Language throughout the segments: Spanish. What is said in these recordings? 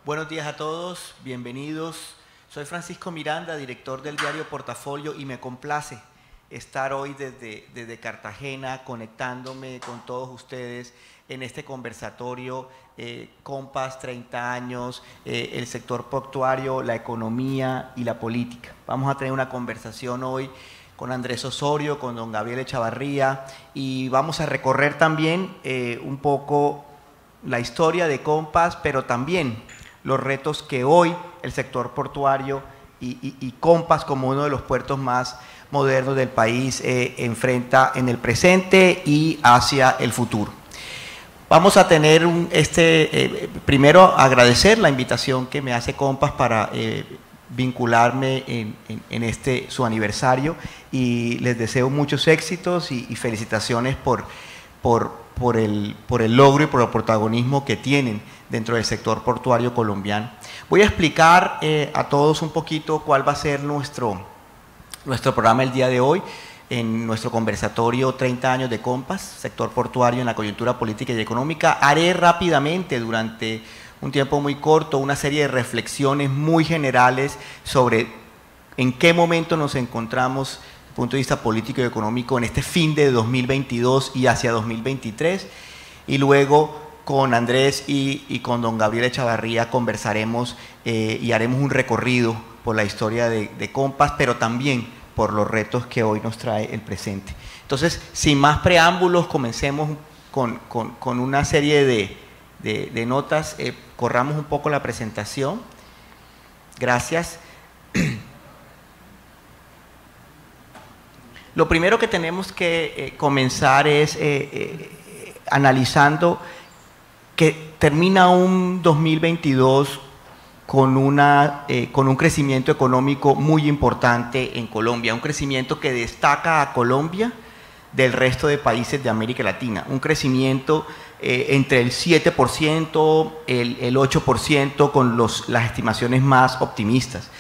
Buenos días a todos, bienvenidos. Soy Francisco Miranda, director del diario Portafolio, y me complace estar hoy desde Cartagena conectándome con todos ustedes en este conversatorio Compass 30 años, el sector portuario, la economía y la política. Vamos a tener una conversación hoy con Andrés Osorio, con don Gabriel Echavarría, y vamos a recorrer también un poco la historia de Compass, pero también los retos que hoy el sector portuario y Compass, como uno de los puertos más modernos del país, enfrenta en el presente y hacia el futuro. Vamos a tener primero agradecer la invitación que me hace Compass para vincularme en su aniversario, y les deseo muchos éxitos y felicitaciones por el logro y por el protagonismo que tienen dentro del sector portuario colombiano. Voy a explicar a todos un poquito cuál va a ser nuestro programa el día de hoy en nuestro conversatorio 30 años de Compass, sector portuario en la coyuntura política y económica. Haré rápidamente, durante un tiempo muy corto, una serie de reflexiones muy generales sobre en qué momento nos encontramos desde el punto de vista político y económico en este fin de 2022 y hacia 2023, y luego con Andrés y con don Gabriel Echavarría conversaremos y haremos un recorrido por la historia de Compass, pero también por los retos que hoy nos trae el presente. Entonces, sin más preámbulos, comencemos con una serie de notas. Corramos un poco la presentación. Gracias. Lo primero que tenemos que comenzar es analizando que termina un 2022 con un crecimiento económico muy importante en Colombia, un crecimiento que destaca a Colombia del resto de países de América Latina, un crecimiento entre el 7%, el 8%, con las estimaciones más optimistas.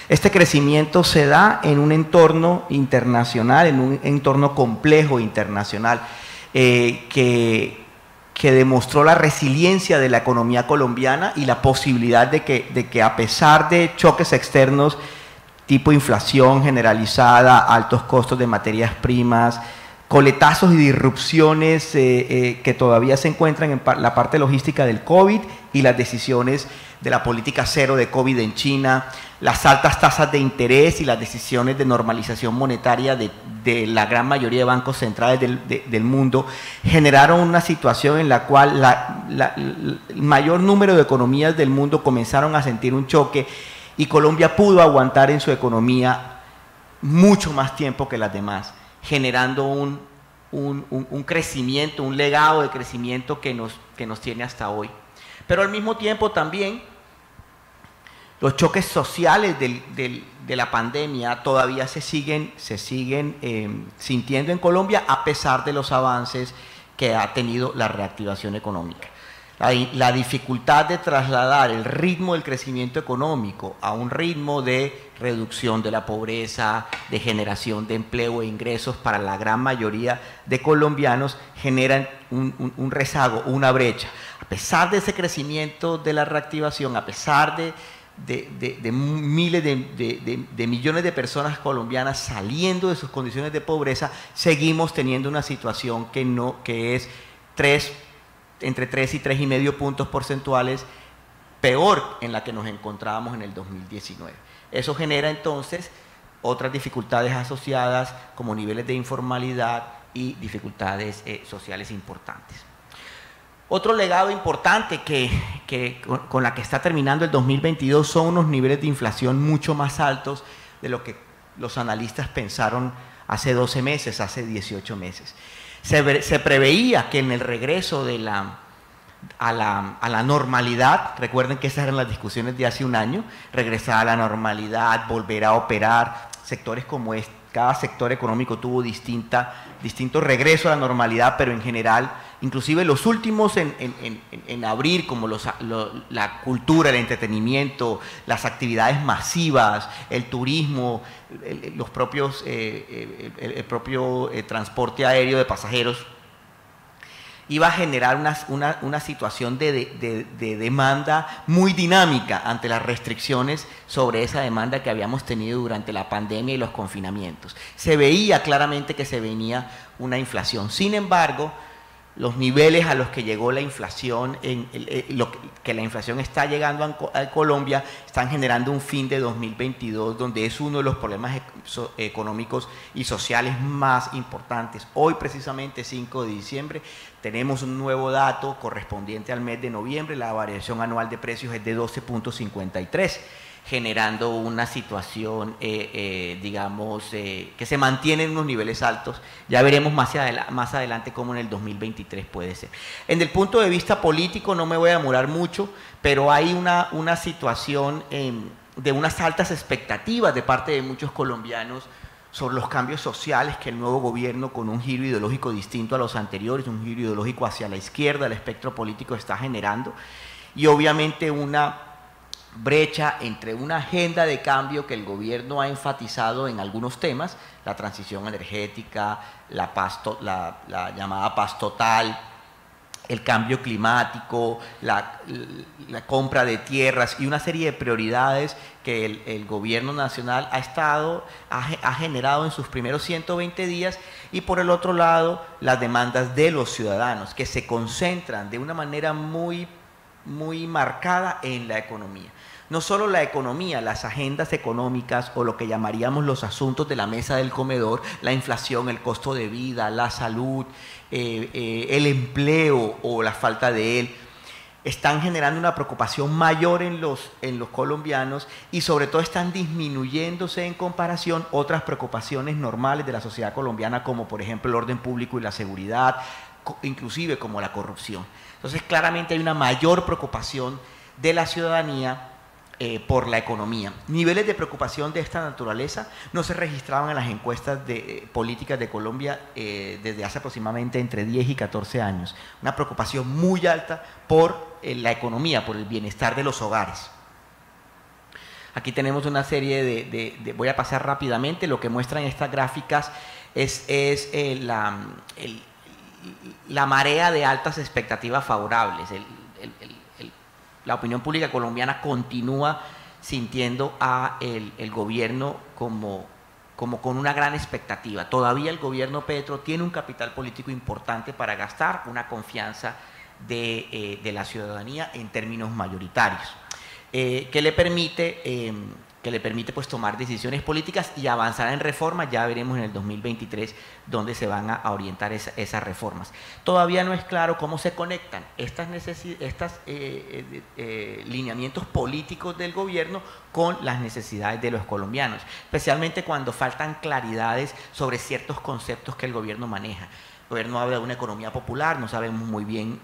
Este crecimiento se da en un entorno internacional, en un entorno complejo internacional, que demostró la resiliencia de la economía colombiana y la posibilidad de que a pesar de choques externos tipo inflación generalizada, altos costos de materias primas, coletazos y disrupciones que todavía se encuentran en la parte logística del COVID y las decisiones de la política cero de COVID en China, las altas tasas de interés y las decisiones de normalización monetaria de la gran mayoría de bancos centrales del mundo, generaron una situación en la cual el mayor número de economías del mundo comenzaron a sentir un choque, y Colombia pudo aguantar en su economía mucho más tiempo que las demás, generando un crecimiento, un legado de crecimiento que nos tiene hasta hoy. Pero al mismo tiempo también los choques sociales de la pandemia todavía se siguen sintiendo en Colombia, a pesar de los avances que ha tenido la reactivación económica. La dificultad de trasladar el ritmo del crecimiento económico a un ritmo de reducción de la pobreza, de generación de empleo e ingresos para la gran mayoría de colombianos, generan un rezago, una brecha. A pesar de ese crecimiento de la reactivación, a pesar de miles de millones de personas colombianas saliendo de sus condiciones de pobreza, seguimos teniendo una situación que es entre 3 y 3,5 puntos porcentuales peor en la que nos encontrábamos en el 2019. Eso genera entonces otras dificultades asociadas, como niveles de informalidad y dificultades sociales importantes. Otro legado importante con la que está terminando el 2022 son unos niveles de inflación mucho más altos de lo que los analistas pensaron hace 12 meses, hace 18 meses. Se preveía que en el regreso a la normalidad, recuerden que esas eran las discusiones de hace un año, regresar a la normalidad, volver a operar, sectores como cada sector económico tuvo distinto regreso a la normalidad, pero en general, inclusive los últimos en abrir, como la cultura, el entretenimiento, las actividades masivas, el turismo, el propio transporte aéreo de pasajeros, iba a generar una situación de demanda muy dinámica ante las restricciones sobre esa demanda que habíamos tenido durante la pandemia y los confinamientos. Se veía claramente que se venía una inflación. Sin embargo, los niveles a los que llegó la inflación, que la inflación está llegando a Colombia, están generando un fin de 2022 donde es uno de los problemas económicos y sociales más importantes. Hoy, precisamente 5 de diciembre, tenemos un nuevo dato correspondiente al mes de noviembre. La variación anual de precios es de 12.53, generando una situación, digamos, que se mantiene en unos niveles altos. Ya veremos más adelante cómo en el 2023 puede ser. En el punto de vista político no me voy a demorar mucho, pero hay una situación de unas altas expectativas de parte de muchos colombianos sobre los cambios sociales que el nuevo gobierno, con un giro ideológico distinto a los anteriores, un giro ideológico hacia la izquierda, el espectro político está generando, y obviamente una brecha entre una agenda de cambio que el gobierno ha enfatizado en algunos temas, la transición energética, la llamada paz total, el cambio climático, la compra de tierras y una serie de prioridades que el gobierno nacional ha generado en sus primeros 120 días, y por el otro lado las demandas de los ciudadanos que se concentran de una manera muy marcada en la economía. No solo la economía, las agendas económicas o lo que llamaríamos los asuntos de la mesa del comedor, la inflación, el costo de vida, la salud, el empleo o la falta de él, están generando una preocupación mayor en los colombianos, y sobre todo están disminuyéndose en comparación otras preocupaciones normales de la sociedad colombiana, como por ejemplo el orden público y la seguridad, inclusive como la corrupción. Entonces claramente hay una mayor preocupación de la ciudadanía por la economía. Niveles de preocupación de esta naturaleza no se registraban en las encuestas de políticas de Colombia desde hace aproximadamente entre 10 y 14 años. Una preocupación muy alta por la economía, por el bienestar de los hogares. Aquí tenemos una serie voy a pasar rápidamente, lo que muestran estas gráficas es la marea de altas expectativas favorables. La opinión pública colombiana continúa sintiendo a el gobierno como con una gran expectativa. Todavía el gobierno Petro tiene un capital político importante para gastar, una confianza de la ciudadanía en términos mayoritarios, que le permite pues tomar decisiones políticas y avanzar en reformas. Ya veremos en el 2023 dónde se van a orientar esas reformas. Todavía no es claro cómo se conectan estos lineamientos políticos del gobierno con las necesidades de los colombianos, especialmente cuando faltan claridades sobre ciertos conceptos que el gobierno maneja. El gobierno habla de una economía popular, no sabemos muy bien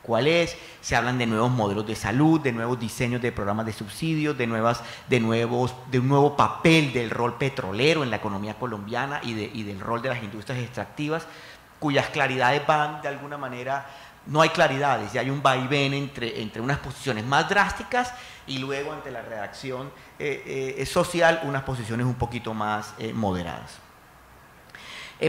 cuál es. Se hablan de nuevos modelos de salud, de nuevos diseños de programas de subsidios, de un nuevo papel del rol petrolero en la economía colombiana y del rol de las industrias extractivas, cuyas claridades van de alguna manera, no hay claridades, y hay un vaivén entre unas posiciones más drásticas y luego ante la reacción social unas posiciones un poquito más moderadas.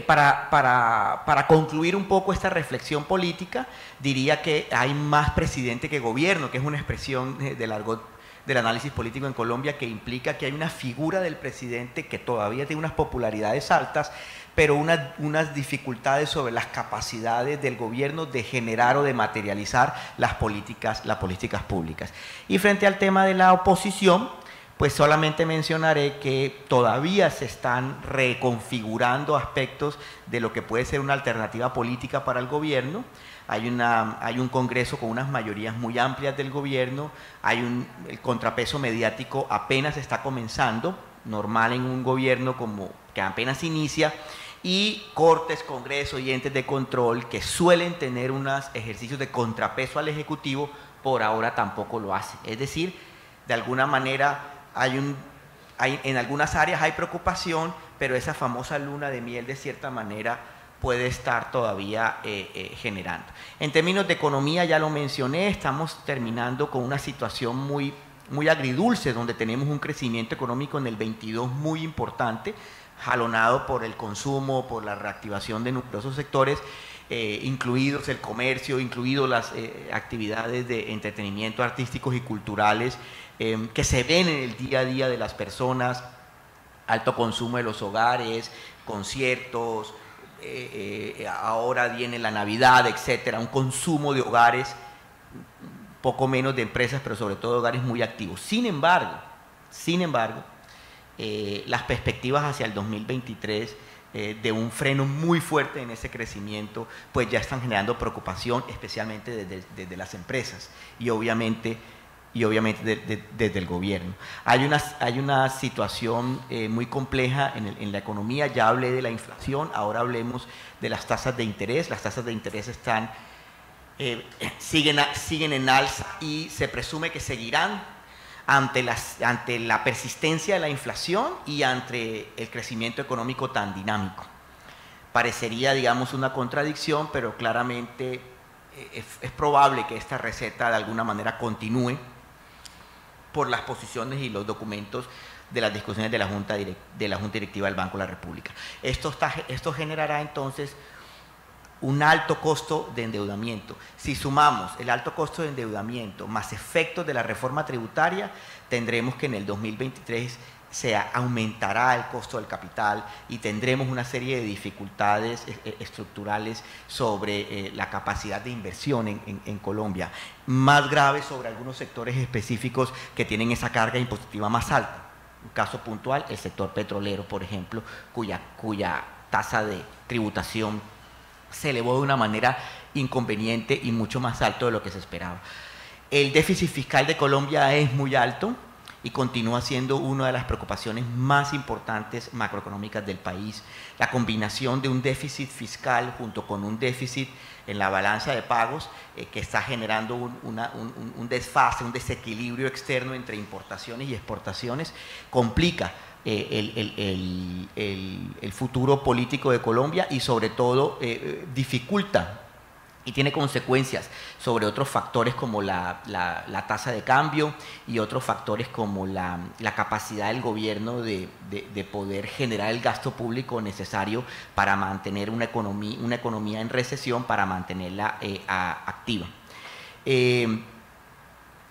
Para concluir un poco esta reflexión política, diría que hay más presidente que gobierno, que es una expresión del argot del análisis político en Colombia, que implica que hay una figura del presidente que todavía tiene unas popularidades altas, pero unas dificultades sobre las capacidades del gobierno de generar o de materializar las políticas públicas. Y frente al tema de la oposición, pues solamente mencionaré que todavía se están reconfigurando aspectos de lo que puede ser una alternativa política para el gobierno. Hay un Congreso con unas mayorías muy amplias del gobierno, el contrapeso mediático apenas está comenzando, normal en un gobierno como que apenas inicia, y cortes, congresos y entes de control que suelen tener unos ejercicios de contrapeso al Ejecutivo, por ahora tampoco lo hacen. Es decir, de alguna manera en algunas áreas hay preocupación, pero esa famosa luna de miel de cierta manera puede estar todavía generando. En términos de economía, ya lo mencioné, estamos terminando con una situación muy agridulce, donde tenemos un crecimiento económico en el 22 muy importante, jalonado por el consumo, por la reactivación de numerosos sectores, incluidos el comercio, incluidos las actividades de entretenimiento artísticos y culturales que se ven en el día a día de las personas, alto consumo de los hogares, conciertos, ahora viene la Navidad, etcétera, un consumo de hogares, poco menos de empresas, pero sobre todo hogares muy activos. Sin embargo, las perspectivas hacia el 2023 de un freno muy fuerte en ese crecimiento, pues ya están generando preocupación, especialmente desde las empresas y obviamente desde el gobierno. Hay una situación muy compleja en la economía. Ya hablé de la inflación, ahora hablemos de las tasas de interés. Las tasas de interés siguen en alza y se presume que seguirán ante la persistencia de la inflación y ante el crecimiento económico tan dinámico. Parecería, digamos, una contradicción, pero claramente es probable que esta receta de alguna manera continúe por las posiciones y los documentos de las discusiones de la Junta Directiva del Banco de la República. Esto generará entonces un alto costo de endeudamiento. Si sumamos el alto costo de endeudamiento más efectos de la reforma tributaria, tendremos que en el 2023 se aumentará el costo del capital y tendremos una serie de dificultades estructurales sobre la capacidad de inversión en Colombia, más graves sobre algunos sectores específicos que tienen esa carga impositiva más alta. Un caso puntual, el sector petrolero, por ejemplo, cuya tasa de tributación se elevó de una manera inconveniente y mucho más alto de lo que se esperaba. El déficit fiscal de Colombia es muy alto y continúa siendo una de las preocupaciones más importantes macroeconómicas del país. La combinación de un déficit fiscal junto con un déficit en la balanza de pagos que está generando un desfase, un desequilibrio externo entre importaciones y exportaciones, complica el futuro político de Colombia y sobre todo dificulta y tiene consecuencias sobre otros factores como la tasa de cambio y otros factores como la capacidad del gobierno de poder generar el gasto público necesario para mantener una economía en recesión, para mantenerla activa.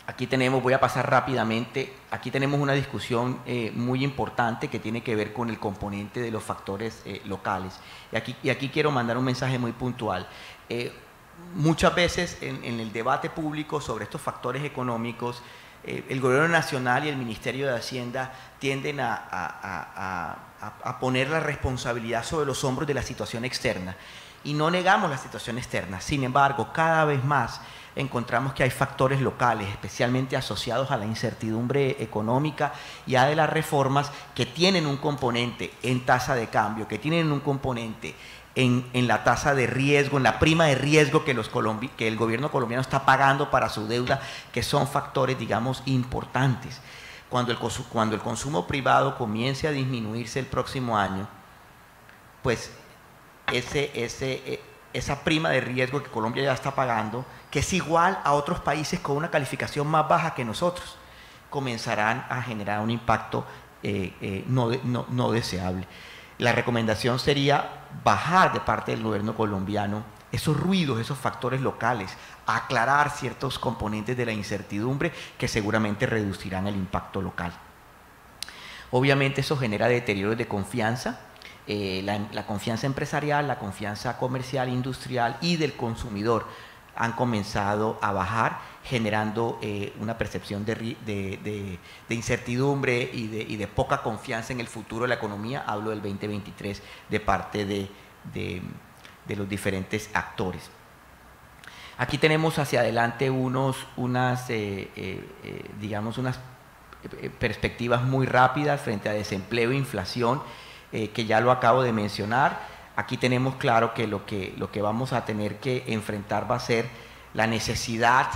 Aquí voy a pasar rápidamente, aquí tenemos una discusión muy importante que tiene que ver con el componente de los factores locales. Y aquí quiero mandar un mensaje muy puntual. Muchas veces en el debate público sobre estos factores económicos, el gobierno nacional y el Ministerio de Hacienda tienden a poner la responsabilidad sobre los hombros de la situación externa. Y no negamos la situación externa, sin embargo, cada vez más encontramos que hay factores locales, especialmente asociados a la incertidumbre económica y a de las reformas que tienen un componente en tasa de cambio, que tienen un componente en la tasa de riesgo, en la prima de riesgo que el gobierno colombiano está pagando para su deuda, que son factores, digamos, importantes. Cuando el consumo privado comience a disminuirse el próximo año, pues esa prima de riesgo que Colombia ya está pagando, que es igual a otros países con una calificación más baja que nosotros, comenzarán a generar un impacto no deseable. La recomendación sería bajar de parte del gobierno colombiano esos ruidos, esos factores locales, aclarar ciertos componentes de la incertidumbre que seguramente reducirán el impacto local. Obviamente eso genera deterioros de confianza, la confianza empresarial, la confianza comercial, industrial y del consumidor han comenzado a bajar, generando una percepción de incertidumbre y de poca confianza en el futuro de la economía. Hablo del 2023 de parte de los diferentes actores. Aquí tenemos hacia adelante unas perspectivas muy rápidas frente a desempleo e inflación, que ya lo acabo de mencionar. Aquí tenemos claro que lo que vamos a tener que enfrentar va a ser la necesidad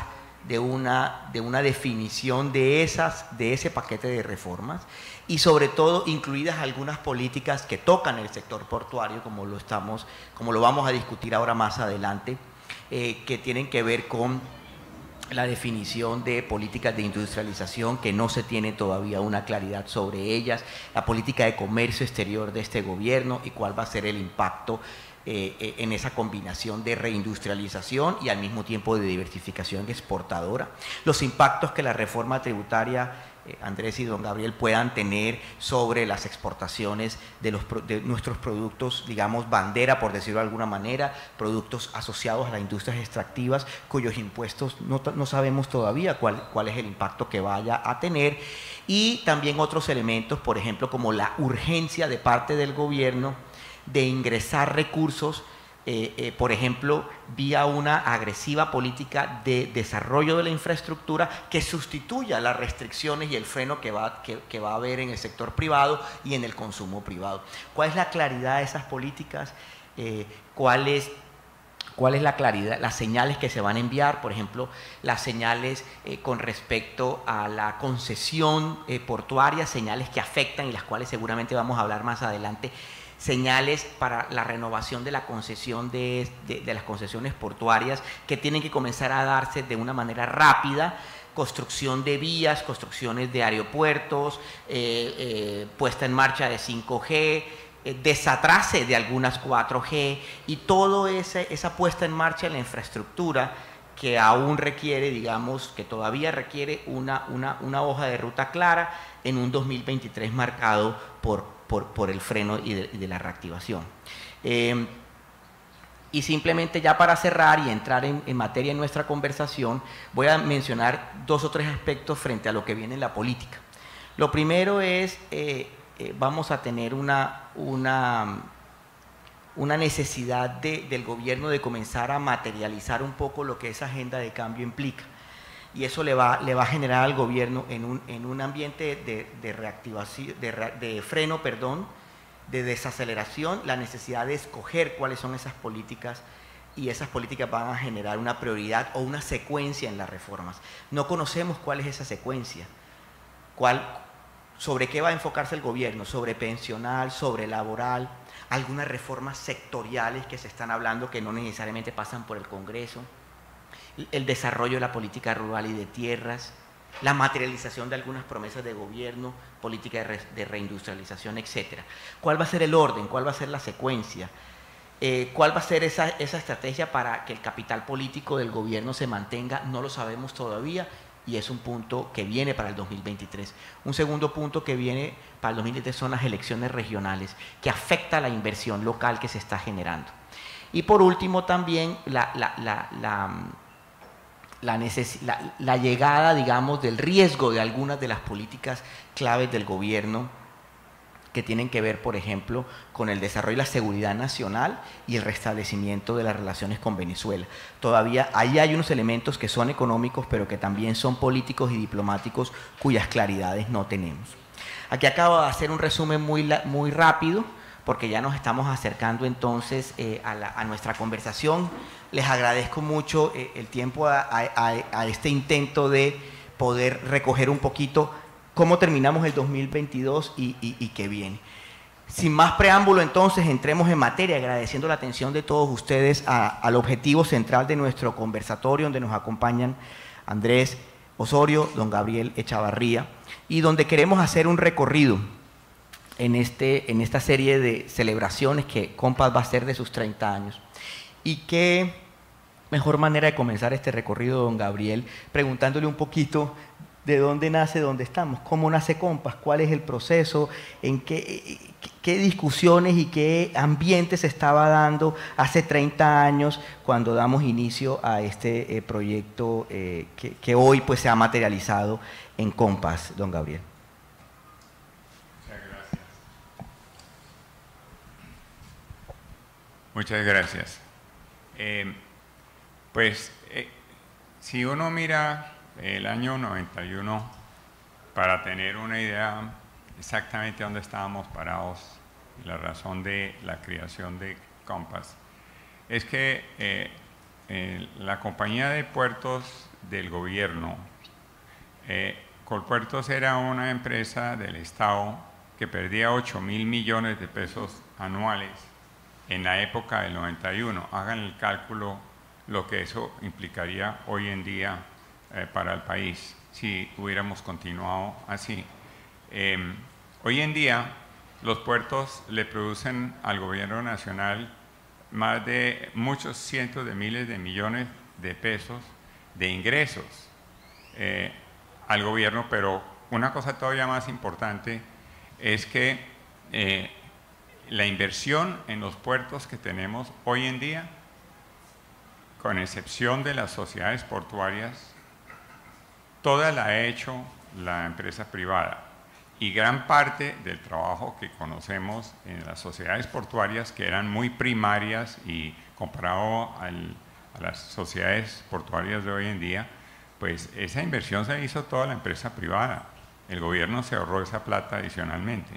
de una definición de ese paquete de reformas y sobre todo incluidas algunas políticas que tocan el sector portuario, como lo vamos a discutir ahora más adelante, que tienen que ver con la definición de políticas de industrialización, que no se tiene todavía una claridad sobre ellas, la política de comercio exterior de este gobierno y cuál va a ser el impacto en esa combinación de reindustrialización y al mismo tiempo de diversificación exportadora. Los impactos que la reforma tributaria, Andrés y don Gabriel, puedan tener sobre las exportaciones de nuestros productos, digamos, bandera, por decirlo de alguna manera, productos asociados a las industrias extractivas, cuyos impuestos no sabemos todavía cuál es el impacto que vaya a tener, y también otros elementos, por ejemplo, como la urgencia de parte del gobierno de ingresar recursos, por ejemplo, vía una agresiva política de desarrollo de la infraestructura que sustituya las restricciones y el freno que va a haber en el sector privado y en el consumo privado. ¿Cuál es la claridad de esas políticas? ¿Cuál es la claridad, las señales que se van a enviar? Por ejemplo, las señales con respecto a la concesión portuaria, señales que afectan y las cuales seguramente vamos a hablar más adelante, señales para la renovación de la concesión de las concesiones portuarias que tienen que comenzar a darse de una manera rápida, construcción de vías, construcciones de aeropuertos, puesta en marcha de 5G, desatrase de algunas 4G y toda esa puesta en marcha de la infraestructura que aún requiere, digamos, que todavía requiere una hoja de ruta clara en un 2023 marcado por el freno y de la reactivación. Y simplemente ya para cerrar y entrar en materia en nuestra conversación, voy a mencionar 2 o 3 aspectos frente a lo que viene en la política. Lo primero es, vamos a tener una necesidad del gobierno de comenzar a materializar un poco lo que esa agenda de cambio implica. Y eso le va a generar al gobierno en un ambiente de reactivación, de freno, perdón, de desaceleración, la necesidad de escoger cuáles son esas políticas, y esas políticas van a generar una prioridad o una secuencia en las reformas. No conocemos cuál es esa secuencia, sobre qué va a enfocarse el gobierno, sobre pensional, sobre laboral, algunas reformas sectoriales que se están hablando que no necesariamente pasan por el Congreso, el desarrollo de la política rural y de tierras, la materialización de algunas promesas de gobierno, política de reindustrialización, etc. ¿Cuál va a ser el orden? ¿Cuál va a ser la secuencia? ¿Cuál va a ser esa estrategia para que el capital político del gobierno se mantenga? No lo sabemos todavía y es un punto que viene para el 2023. Un segundo punto que viene para el 2023 son las elecciones regionales, que afecta a la inversión local que se está generando. Y por último también la llegada, digamos, del riesgo de algunas de las políticas claves del gobierno que tienen que ver, por ejemplo, con el desarrollo de la seguridad nacional y el restablecimiento de las relaciones con Venezuela. Todavía ahí hay unos elementos que son económicos, pero que también son políticos y diplomáticos cuyas claridades no tenemos. Aquí acabo de hacer un resumen muy rápido, porque ya nos estamos acercando entonces a nuestra conversación. Les agradezco mucho el tiempo a este intento de poder recoger un poquito cómo terminamos el 2022 y qué viene. Sin más preámbulo, entonces, entremos en materia, agradeciendo la atención de todos ustedes al objetivo central de nuestro conversatorio, donde nos acompañan Andrés Osorio, don Gabriel Echavarría, y donde queremos hacer un recorrido en esta serie de celebraciones que Compass va a hacer de sus 30 años. Y qué mejor manera de comenzar este recorrido, don Gabriel, preguntándole un poquito de dónde nace, dónde estamos, cómo nace Compass, cuál es el proceso, en qué discusiones y qué ambiente se estaba dando hace 30 años cuando damos inicio a este proyecto que hoy pues se ha materializado en Compass, don Gabriel. Muchas gracias. Si uno mira el año 91, para tener una idea exactamente dónde estábamos parados y la razón de la creación de Compass, es que la compañía de puertos del gobierno, Colpuertos era una empresa del Estado que perdía 8.000 millones de pesos anuales en la época del 91. Hagan el cálculo lo que eso implicaría hoy en día para el país si hubiéramos continuado así. Hoy en día los puertos le producen al gobierno nacional más de muchos cientos de miles de millones de pesos de ingresos al gobierno, pero una cosa todavía más importante es que la inversión en los puertos que tenemos hoy en día, con excepción de las sociedades portuarias, toda la ha hecho la empresa privada. Y gran parte del trabajo que conocemos en las sociedades portuarias, que eran muy primarias y comparado a las sociedades portuarias de hoy en día, pues esa inversión se hizo toda la empresa privada. El gobierno se ahorró esa plata adicionalmente.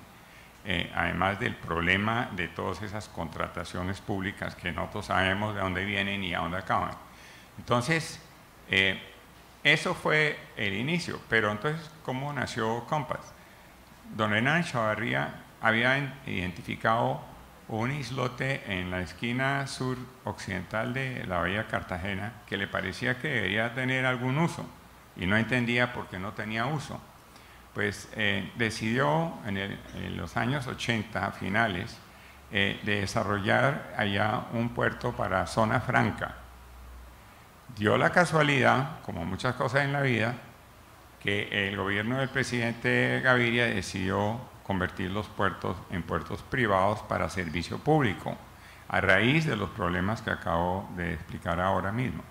Además del problema de todas esas contrataciones públicas que nosotros sabemos de dónde vienen y a dónde acaban. Entonces, eso fue el inicio. Pero entonces, ¿cómo nació Compass? Don Hernán Chavarría había identificado un islote en la esquina suroccidental de la bahía Cartagena que le parecía que debería tener algún uso y no entendía por qué no tenía uso. Pues decidió en los años 80 finales de desarrollar allá un puerto para zona franca. Dio la casualidad, como muchas cosas en la vida, que el gobierno del presidente Gaviria decidió convertir los puertos en puertos privados para servicio público, a raíz de los problemas que acabo de explicar ahora mismo.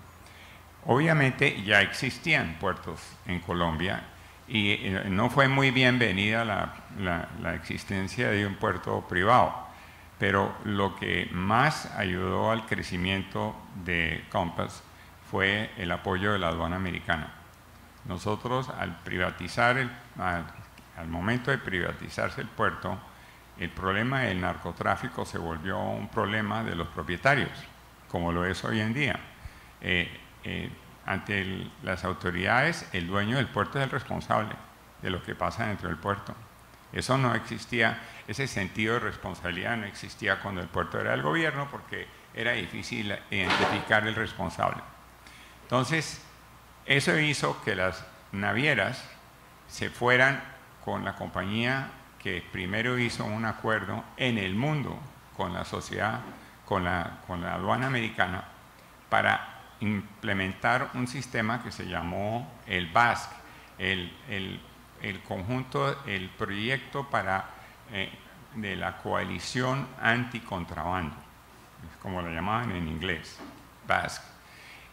Obviamente ya existían puertos en Colombia y no fue muy bienvenida la existencia de un puerto privado, pero lo que más ayudó al crecimiento de Compass fue el apoyo de la aduana americana. Nosotros al privatizar, al momento de privatizarse el puerto, el problema del narcotráfico se volvió un problema de los propietarios, como lo es hoy en día. Ante las autoridades, el dueño del puerto es el responsable de lo que pasa dentro del puerto. Eso no existía, ese sentido de responsabilidad no existía cuando el puerto era del gobierno porque era difícil identificar el responsable. Entonces, eso hizo que las navieras se fueran con la compañía que primero hizo un acuerdo en el mundo con la sociedad, con la aduana americana, para implementar un sistema que se llamó el BASC, el conjunto, el proyecto de la coalición anticontrabando, como lo llamaban en inglés, BASC.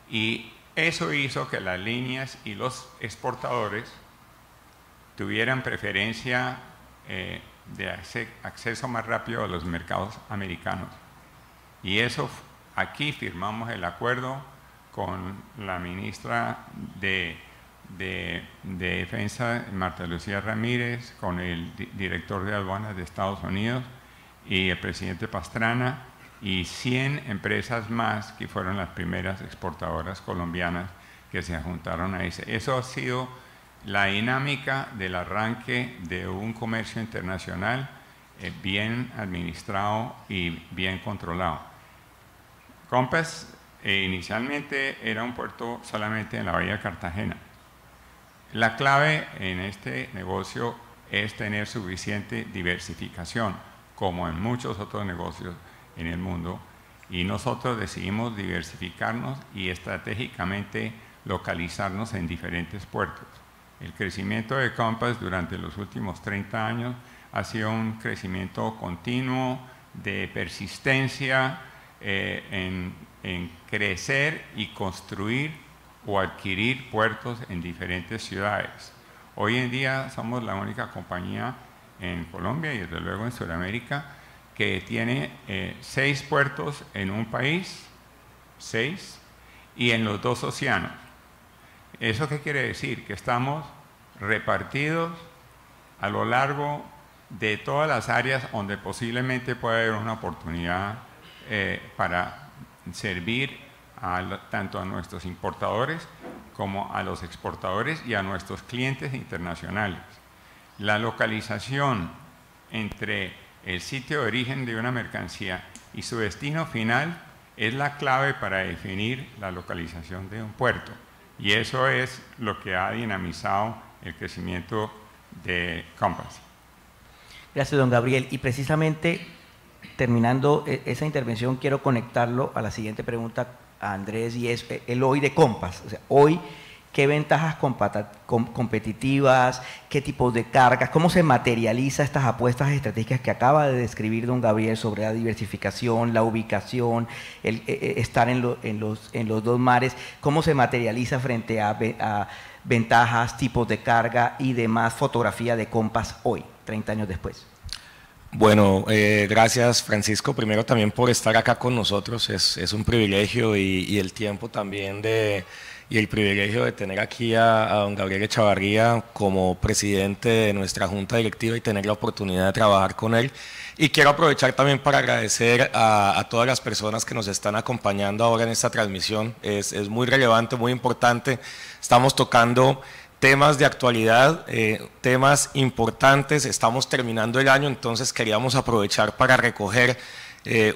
Y eso hizo que las líneas y los exportadores tuvieran preferencia de acceso más rápido a los mercados americanos. Y eso, aquí firmamos el acuerdo con la ministra de Defensa, Marta Lucía Ramírez, con el director de aduanas de Estados Unidos y el presidente Pastrana, y 100 empresas más que fueron las primeras exportadoras colombianas que se juntaron a ese. Eso ha sido la dinámica del arranque de un comercio internacional bien administrado y bien controlado. Compass inicialmente era un puerto solamente en la bahía de Cartagena. La clave en este negocio es tener suficiente diversificación, como en muchos otros negocios en el mundo, y nosotros decidimos diversificarnos y estratégicamente localizarnos en diferentes puertos. El crecimiento de Compass durante los últimos 30 años ha sido un crecimiento continuo de persistencia en crecer y construir o adquirir puertos en diferentes ciudades. Hoy en día somos la única compañía en Colombia y desde luego en Sudamérica que tiene 6 puertos en un país, 6, y en los 2 océanos. ¿Eso qué quiere decir? Que estamos repartidos a lo largo de todas las áreas donde posiblemente pueda haber una oportunidad para servir tanto a nuestros importadores como a los exportadores y a nuestros clientes internacionales. La localización entre el sitio de origen de una mercancía y su destino final es la clave para definir la localización de un puerto. Y eso es lo que ha dinamizado el crecimiento de Compass. Gracias, don Gabriel. Y precisamente terminando esa intervención, quiero conectarlo a la siguiente pregunta a Andrés, y es el hoy de Compass. O sea, hoy, ¿qué ventajas competitivas, qué tipos de cargas, cómo se materializa estas apuestas estratégicas que acaba de describir don Gabriel sobre la diversificación, la ubicación, estar en los dos mares, cómo se materializa frente a ventajas, tipos de carga y demás fotografía de Compass hoy, 30 años después? Bueno, gracias Francisco, primero también por estar acá con nosotros, es un privilegio y el tiempo también y el privilegio de tener aquí a don Gabriel Echavarría como presidente de nuestra junta directiva y tener la oportunidad de trabajar con él. Y quiero aprovechar también para agradecer a todas las personas que nos están acompañando ahora en esta transmisión, es muy relevante, muy importante, estamos tocando temas de actualidad, temas importantes, estamos terminando el año, entonces queríamos aprovechar para recoger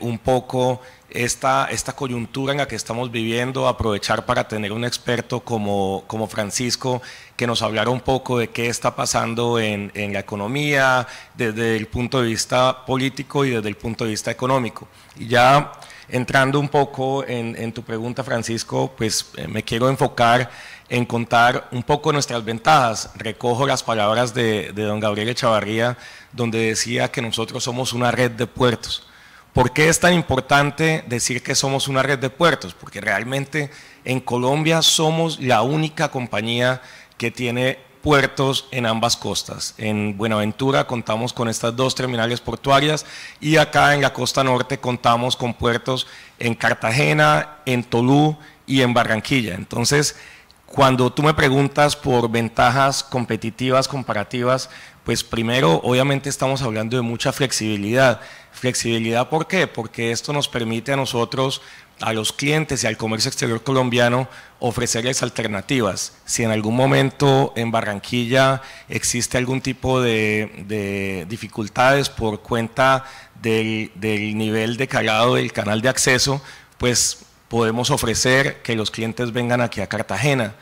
un poco esta coyuntura en la que estamos viviendo, aprovechar para tener un experto como Francisco que nos hablara un poco de qué está pasando en la economía, desde el punto de vista político y desde el punto de vista económico. Y ya entrando un poco en tu pregunta, Francisco, pues me quiero enfocar en contar un poco nuestras ventajas. Recojo las palabras de don Gabriel Echavarría, donde decía que nosotros somos una red de puertos. ¿Por qué es tan importante decir que somos una red de puertos? Porque realmente en Colombia somos la única compañía que tiene puertos en ambas costas. En Buenaventura contamos con estas dos terminales portuarias y acá en la costa norte contamos con puertos en Cartagena, en Tolú y en Barranquilla. Entonces, cuando tú me preguntas por ventajas competitivas, comparativas, pues primero, obviamente estamos hablando de mucha flexibilidad. ¿Flexibilidad por qué? Porque esto nos permite a nosotros, a los clientes y al comercio exterior colombiano, ofrecerles alternativas. Si en algún momento en Barranquilla existe algún tipo de dificultades por cuenta del nivel de calado del canal de acceso, pues podemos ofrecer que los clientes vengan aquí a Cartagena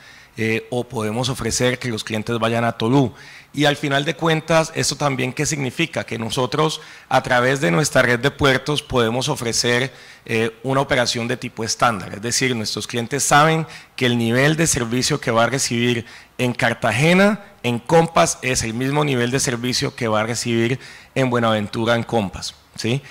o podemos ofrecer que los clientes vayan a Tolú. Y al final de cuentas, ¿esto también qué significa? Que nosotros a través de nuestra red de puertos podemos ofrecer una operación de tipo estándar. Es decir, nuestros clientes saben que el nivel de servicio que va a recibir en Cartagena, en Compass, es el mismo nivel de servicio que va a recibir en Buenaventura, en Compass, ¿sí?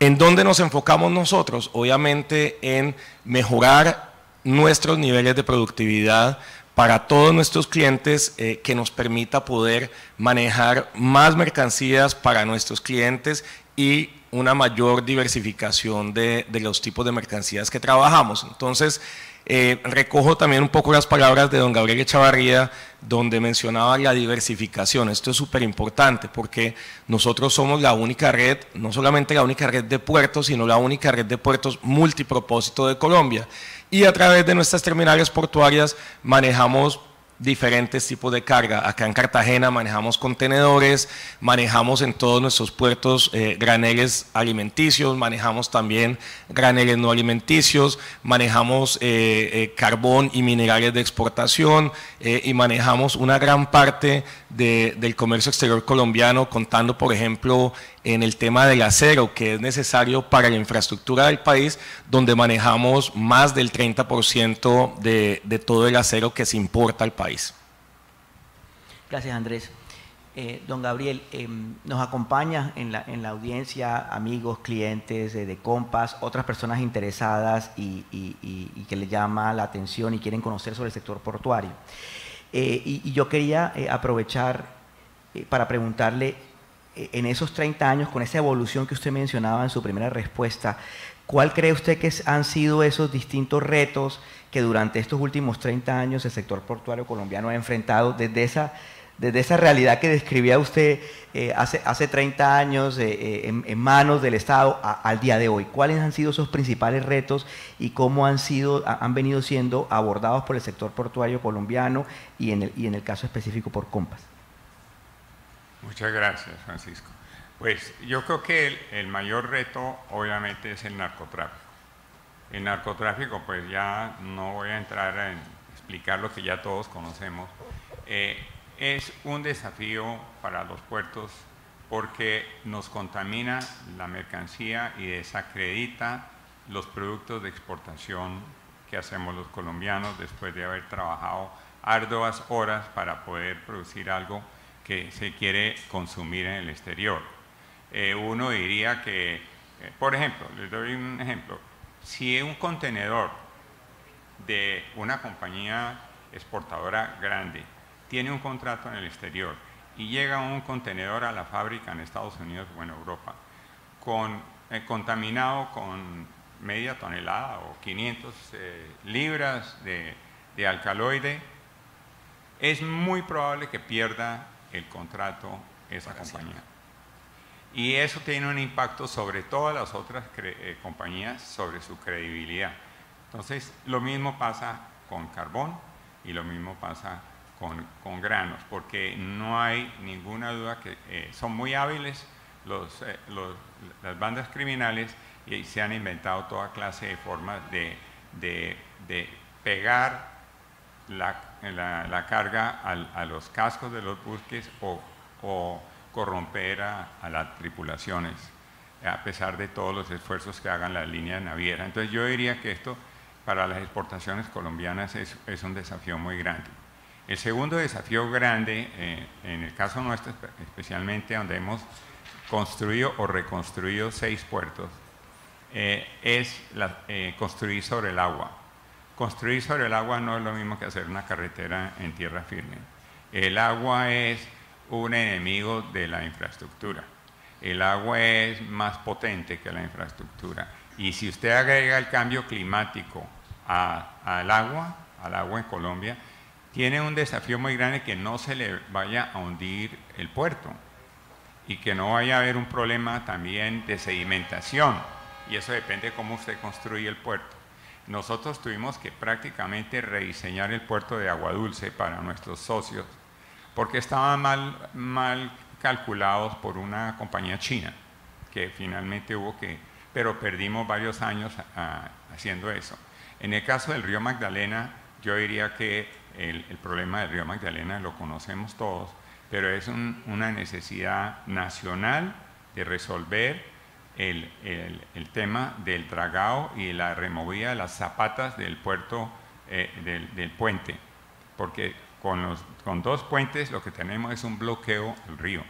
¿En dónde nos enfocamos nosotros? Obviamente en mejorar nuestros niveles de productividad para todos nuestros clientes, que nos permita poder manejar más mercancías para nuestros clientes y una mayor diversificación de los tipos de mercancías que trabajamos. Entonces, recojo también un poco las palabras de don Gabriel Echavarría, donde mencionaba la diversificación. Esto es súper importante porque nosotros somos la única red, no solamente la única red de puertos, sino la única red de puertos multipropósito de Colombia. Y a través de nuestras terminales portuarias manejamos diferentes tipos de carga. Acá en Cartagena manejamos contenedores, manejamos en todos nuestros puertos graneles alimenticios, manejamos también graneles no alimenticios, manejamos carbón y minerales de exportación y manejamos una gran parte del comercio exterior colombiano, contando por ejemplo en el tema del acero, que es necesario para la infraestructura del país, donde manejamos más del 30% de todo el acero que se importa al país. Gracias, Andrés. Don Gabriel, nos acompaña en la audiencia amigos, clientes de Compass, otras personas interesadas y que les llama la atención y quieren conocer sobre el sector portuario. Y yo quería aprovechar para preguntarle, en esos 30 años, con esa evolución que usted mencionaba en su primera respuesta, ¿cuál cree usted que han sido esos distintos retos que durante estos últimos 30 años el sector portuario colombiano ha enfrentado desde esa realidad que describía usted hace 30 años en manos del Estado al día de hoy? ¿Cuáles han sido esos principales retos y cómo han venido siendo abordados por el sector portuario colombiano y en el caso específico por Compass? Muchas gracias, Francisco. Pues yo creo que el mayor reto obviamente es el narcotráfico. El narcotráfico, pues ya no voy a entrar en explicar lo que ya todos conocemos, es un desafío para los puertos porque nos contamina la mercancía y desacredita los productos de exportación que hacemos los colombianos después de haber trabajado arduas horas para poder producir algo que se quiere consumir en el exterior. Uno diría que, por ejemplo, les doy un ejemplo, si un contenedor de una compañía exportadora grande tiene un contrato en el exterior y llega un contenedor a la fábrica en Estados Unidos o en Europa contaminado con media tonelada o 500 libras de alcaloide, es muy probable que pierda el contrato esa compañía. Y eso tiene un impacto sobre todas las otras compañías, sobre su credibilidad. Entonces, lo mismo pasa con carbón y lo mismo pasa con granos, porque no hay ninguna duda que son muy hábiles las bandas criminales y se han inventado toda clase de formas de pegar la carga a los cascos de los buques o corromper a las tripulaciones, a pesar de todos los esfuerzos que hagan las líneas navieras. Entonces yo diría que esto para las exportaciones colombianas es un desafío muy grande. El segundo desafío grande, en el caso nuestro especialmente, donde hemos construido o reconstruido 6 puertos, es construir sobre el agua. Construir sobre el agua no es lo mismo que hacer una carretera en tierra firme. El agua es un enemigo de la infraestructura. El agua es más potente que la infraestructura. Y si usted agrega el cambio climático al agua en Colombia, tiene un desafío muy grande, que no se le vaya a hundir el puerto y que no vaya a haber un problema también de sedimentación, y eso depende de cómo usted construye el puerto. Nosotros tuvimos que prácticamente rediseñar el puerto de Agua Dulce para nuestros socios porque estaban mal calculados por una compañía china, que finalmente pero perdimos varios años haciendo eso. En el caso del río Magdalena, yo diría que el problema del río Magdalena lo conocemos todos, pero es una necesidad nacional de resolver el tema del dragado y la removida de las zapatas del puerto, del puente, porque con 2 puentes lo que tenemos es un bloqueo del río.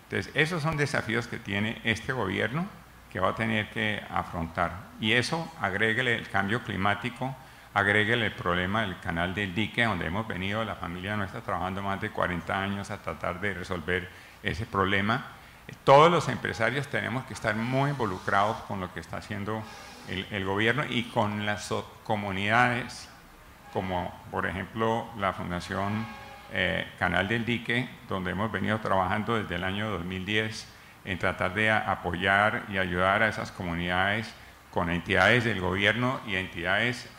Entonces, esos son desafíos que tiene este gobierno, que va a tener que afrontar. Y eso, agréguele el cambio climático, agréguele el problema del canal del dique, donde hemos venido, la familia nuestra, trabajando más de 40 años a tratar de resolver ese problema. Todos los empresarios tenemos que estar muy involucrados con lo que está haciendo el gobierno y con las comunidades, como por ejemplo la Fundación Canal del Dique, donde hemos venido trabajando desde el año 2010 en tratar de apoyar y ayudar a esas comunidades con entidades del gobierno y entidades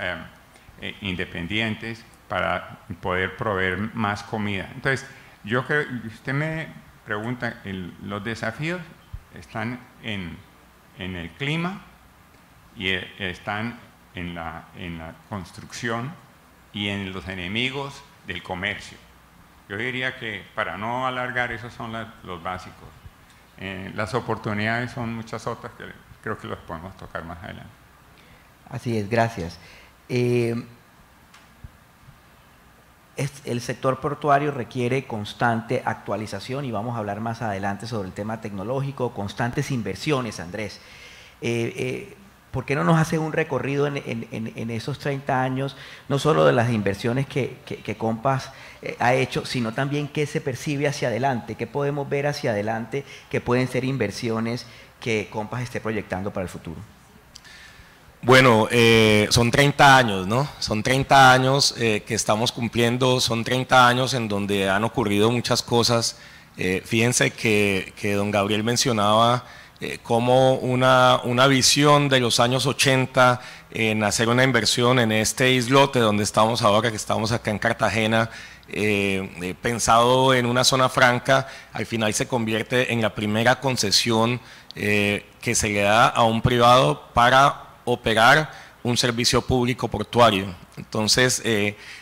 independientes para poder proveer más comida. Entonces, yo creo, usted me pregunta, los desafíos están en el clima y están en la construcción y en los enemigos del comercio. Yo diría que, para no alargar, esos son los básicos. Las oportunidades son muchas otras que creo que los podemos tocar más adelante. Así es, gracias. El sector portuario requiere constante actualización y vamos a hablar más adelante sobre el tema tecnológico, constantes inversiones, Andrés. ¿Por qué no nos hace un recorrido en esos 30 años, no solo de las inversiones que Compass ha hecho, sino también qué se percibe hacia adelante, qué podemos ver hacia adelante que pueden ser inversiones que Compass esté proyectando para el futuro? Bueno, son 30 años, ¿no? Son 30 años que estamos cumpliendo, son 30 años en donde han ocurrido muchas cosas. Fíjense que don Gabriel mencionaba como una visión de los años 80 en hacer una inversión en este islote donde estamos ahora, que estamos acá en Cartagena, pensado en una zona franca, al final se convierte en la primera concesión que se le da a un privado para operar un servicio público portuario. Entonces,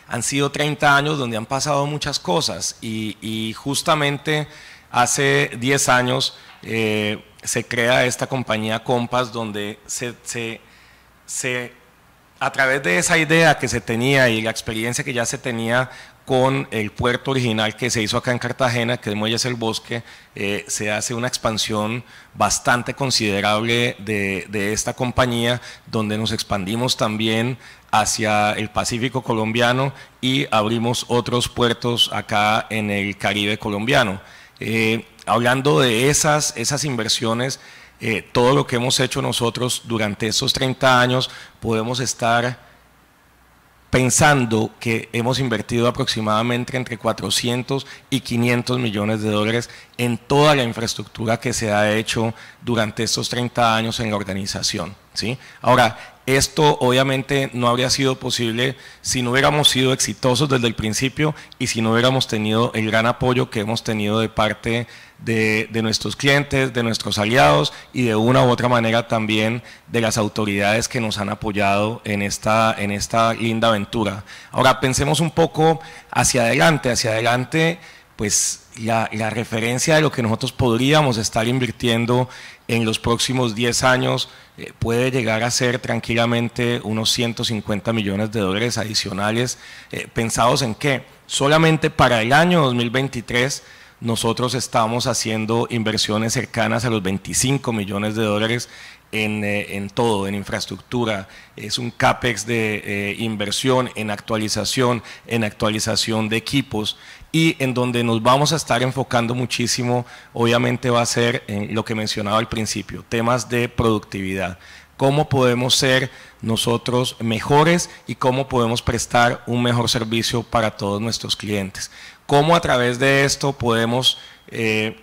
han sido 30 años donde han pasado muchas cosas y justamente Hace 10 años se crea esta compañía Compass, donde a través de esa idea que se tenía y la experiencia que ya se tenía con el puerto original que se hizo acá en Cartagena, que es Muelles El Bosque, se hace una expansión bastante considerable de esta compañía, donde nos expandimos también hacia el Pacífico colombiano y abrimos otros puertos acá en el Caribe colombiano. Hablando de esas inversiones, todo lo que hemos hecho nosotros durante estos 30 años, podemos estar pensando que hemos invertido aproximadamente entre 400 y 500 millones de dólares en toda la infraestructura que se ha hecho durante estos 30 años en la organización, ¿sí? Ahora, esto obviamente no habría sido posible si no hubiéramos sido exitosos desde el principio y si no hubiéramos tenido el gran apoyo que hemos tenido de parte de nuestros clientes, de nuestros aliados y de una u otra manera también de las autoridades que nos han apoyado en esta linda aventura. Ahora pensemos un poco hacia adelante, pues la referencia de lo que nosotros podríamos estar invirtiendo en los próximos 10 años puede llegar a ser tranquilamente unos 150 millones de dólares adicionales, pensados en que solamente para el año 2023 nosotros estamos haciendo inversiones cercanas a los 25 millones de dólares en todo, en infraestructura. Es un CAPEX de inversión en actualización de equipos, y en donde nos vamos a estar enfocando muchísimo, obviamente va a ser en lo que mencionaba al principio, temas de productividad. Cómo podemos ser nosotros mejores y cómo podemos prestar un mejor servicio para todos nuestros clientes. Cómo a través de esto podemos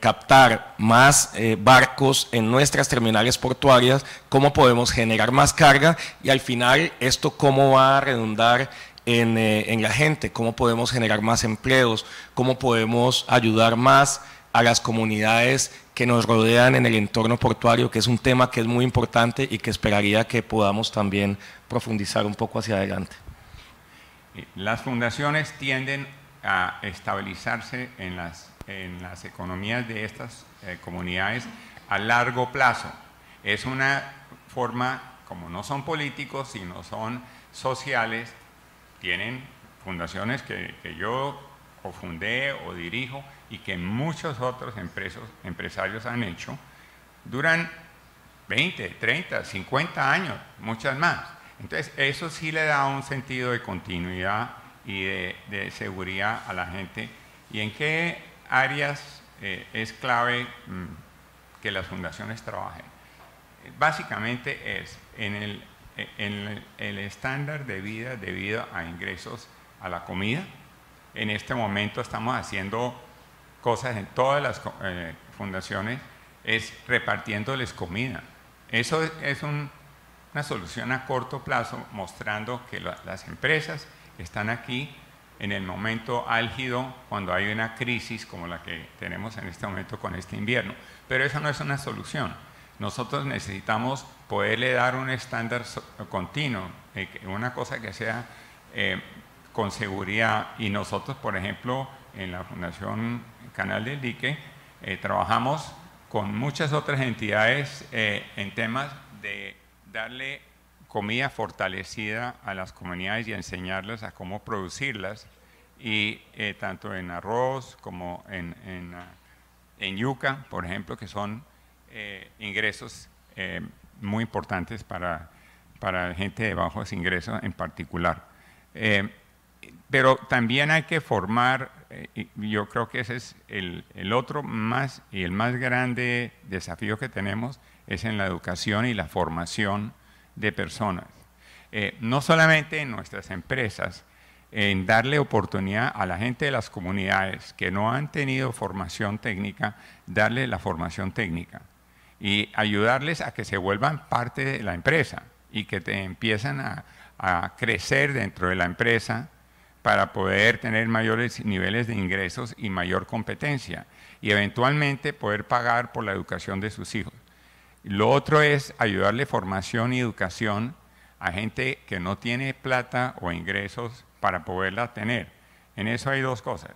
captar más barcos en nuestras terminales portuarias, cómo podemos generar más carga y al final esto cómo va a redundar en la gente, cómo podemos generar más empleos, cómo podemos ayudar más a las comunidades que nos rodean en el entorno portuario, que es un tema que es muy importante y que esperaría que podamos también profundizar un poco hacia adelante. Las fundaciones tienden a estabilizarse en las economías de estas comunidades a largo plazo. Es una forma, como no son políticos, sino son sociales, tienen fundaciones que yo o fundé o dirijo y que muchos otros empresarios han hecho, duran 20, 30, 50 años, muchas más. Entonces, eso sí le da un sentido de continuidad y de seguridad a la gente. ¿Y en qué áreas es clave que las fundaciones trabajen? Básicamente es en el estándar de vida debido a ingresos a la comida. En este momento estamos haciendo cosas en todas las fundaciones, es repartiéndoles comida. Eso es una solución a corto plazo, mostrando que las empresas están aquí en el momento álgido cuando hay una crisis como la que tenemos en este momento con este invierno. Pero eso no es una solución. Nosotros necesitamos poderle dar un estándar continuo, una cosa que sea con seguridad. Y nosotros, por ejemplo, en la Fundación Canal del Dique, trabajamos con muchas otras entidades en temas de darle comida fortalecida a las comunidades y enseñarles a cómo producirlas, y tanto en arroz como en yuca, por ejemplo, que son ingresos muy importantes para gente de bajos ingresos en particular. Pero también hay que formar, yo creo que ese es el otro más y el más grande desafío que tenemos, es en la educación y la formación de personas. No solamente en nuestras empresas, en darle oportunidad a la gente de las comunidades que no han tenido formación técnica, darle la formación técnica y ayudarles a que se vuelvan parte de la empresa y que empiezan a crecer dentro de la empresa para poder tener mayores niveles de ingresos y mayor competencia y eventualmente poder pagar por la educación de sus hijos. Lo otro es ayudarle formación y educación a gente que no tiene plata o ingresos para poderla tener. En eso hay dos cosas.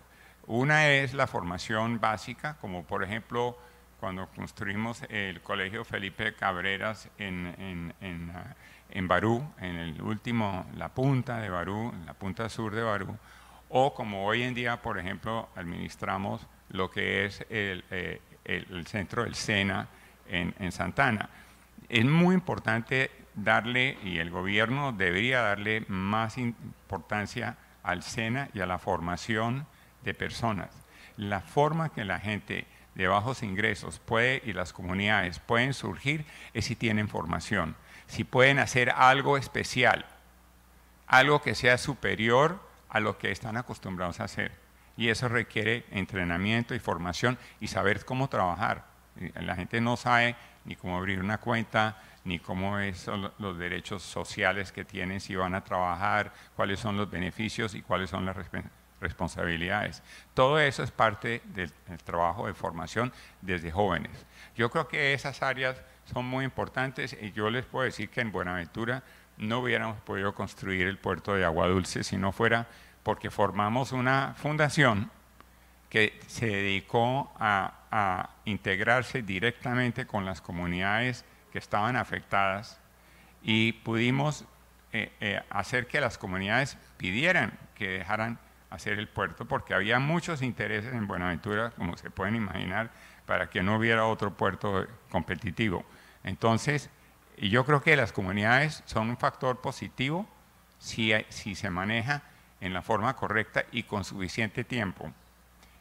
Una es la formación básica, como por ejemplo cuando construimos el Colegio Felipe Cabreras en Barú, la punta de Barú, en la punta sur de Barú, o como hoy en día, por ejemplo, administramos lo que es el centro del SENA en Santana. Es muy importante darle, y el gobierno debería darle más importancia al SENA y a la formación de personas. La forma que la gente de bajos ingresos y las comunidades pueden surgir es si tienen formación, si pueden hacer algo especial, algo que sea superior a lo que están acostumbrados a hacer. Y eso requiere entrenamiento y formación y saber cómo trabajar. La gente no sabe ni cómo abrir una cuenta, ni cómo son los derechos sociales que tienen, si van a trabajar, cuáles son los beneficios y cuáles son las responsabilidades. Todo eso es parte del trabajo de formación desde jóvenes. Yo creo que esas áreas son muy importantes y yo les puedo decir que en Buenaventura no hubiéramos podido construir el puerto de Agua Dulce si no fuera porque formamos una fundación que se dedicó a integrarse directamente con las comunidades que estaban afectadas y pudimos hacer que las comunidades pidieran que dejaran hacer el puerto porque había muchos intereses en Buenaventura, como se pueden imaginar, para que no hubiera otro puerto competitivo. Entonces, yo creo que las comunidades son un factor positivo si se maneja en la forma correcta y con suficiente tiempo.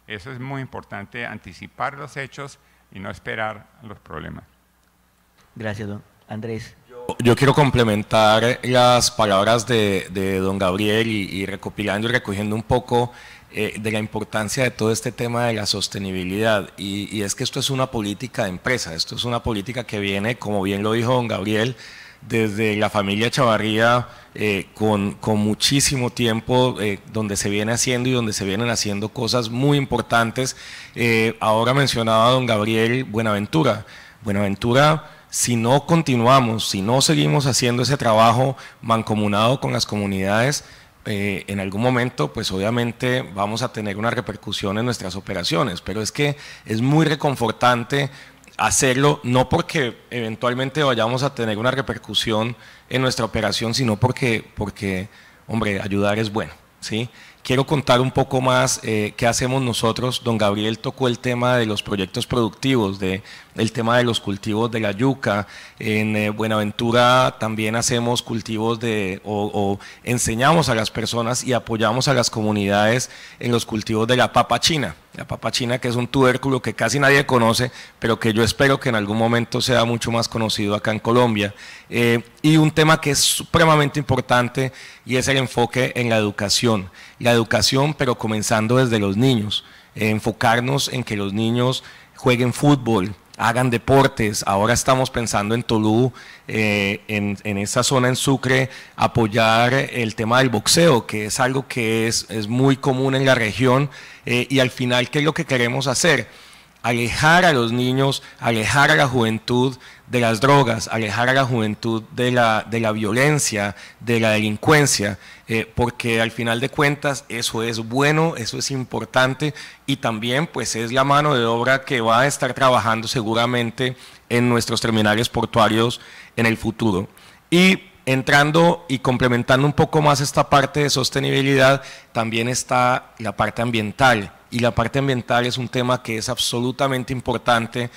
Eso es muy importante, anticipar los hechos y no esperar los problemas. Gracias, don Andrés. Yo quiero complementar las palabras de don Gabriel y recopilando y recogiendo un poco de la importancia de todo este tema de la sostenibilidad. Y es que esto es una política de empresa, esto es una política que viene, como bien lo dijo don Gabriel, desde la familia Chavarría, con muchísimo tiempo, donde se viene haciendo y donde se vienen haciendo cosas muy importantes. Ahora mencionaba don Gabriel Buenaventura. Si no continuamos, si no seguimos haciendo ese trabajo mancomunado con las comunidades, en algún momento, pues obviamente vamos a tener una repercusión en nuestras operaciones, pero es que es muy reconfortante hacerlo, no porque eventualmente vayamos a tener una repercusión en nuestra operación, sino porque hombre, ayudar es bueno, ¿sí? Quiero contar un poco más qué hacemos nosotros. Don Gabriel tocó el tema de los proyectos productivos, el tema de los cultivos de la yuca. En Buenaventura también hacemos cultivos o enseñamos a las personas y apoyamos a las comunidades en los cultivos de la papa china. La papa china, que es un tubérculo que casi nadie conoce, pero que yo espero que en algún momento sea mucho más conocido acá en Colombia. Y un tema que es supremamente importante y es el enfoque en la educación. La educación, pero comenzando desde los niños. Enfocarnos en que los niños jueguen fútbol, hagan deportes. Ahora estamos pensando en Tolú, en esa zona en Sucre, apoyar el tema del boxeo, que es algo que es muy común en la región, y al final, ¿qué es lo que queremos hacer? Alejar a los niños, alejar a la juventud de las drogas, alejar a la juventud de la violencia, de la delincuencia, porque al final de cuentas eso es bueno, eso es importante y también pues es la mano de obra que va a estar trabajando seguramente en nuestros terminales portuarios en el futuro. Y entrando y complementando un poco más esta parte de sostenibilidad, también está la parte ambiental. Y la parte ambiental es un tema que es absolutamente importante,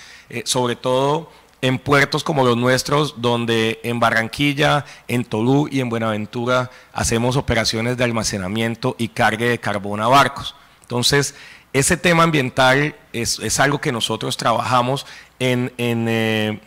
sobre todo en puertos como los nuestros, donde en Barranquilla, en Tolú y en Buenaventura hacemos operaciones de almacenamiento y cargue de carbón a barcos. Entonces, ese tema ambiental es algo que nosotros trabajamos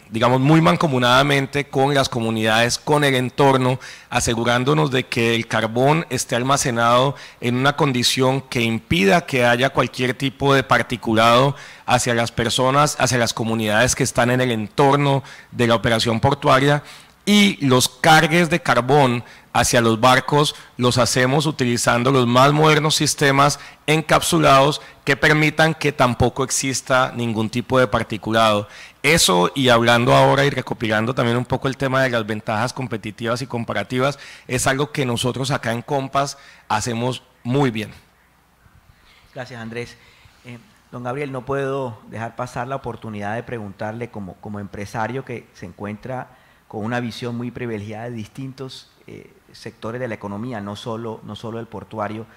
digamos, muy mancomunadamente con las comunidades, con el entorno, asegurándonos de que el carbón esté almacenado en una condición que impida que haya cualquier tipo de particulado hacia las personas, hacia las comunidades que están en el entorno de la operación portuaria, y los cargues de carbón hacia los barcos los hacemos utilizando los más modernos sistemas encapsulados que permitan que tampoco exista ningún tipo de particulado. Eso, y hablando ahora y recopilando también un poco el tema de las ventajas competitivas y comparativas, es algo que nosotros acá en Compass hacemos muy bien. Gracias, Andrés. Don Gabriel, no puedo dejar pasar la oportunidad de preguntarle como empresario que se encuentra con una visión muy privilegiada de distintos sectores de la economía, no solo el portuario.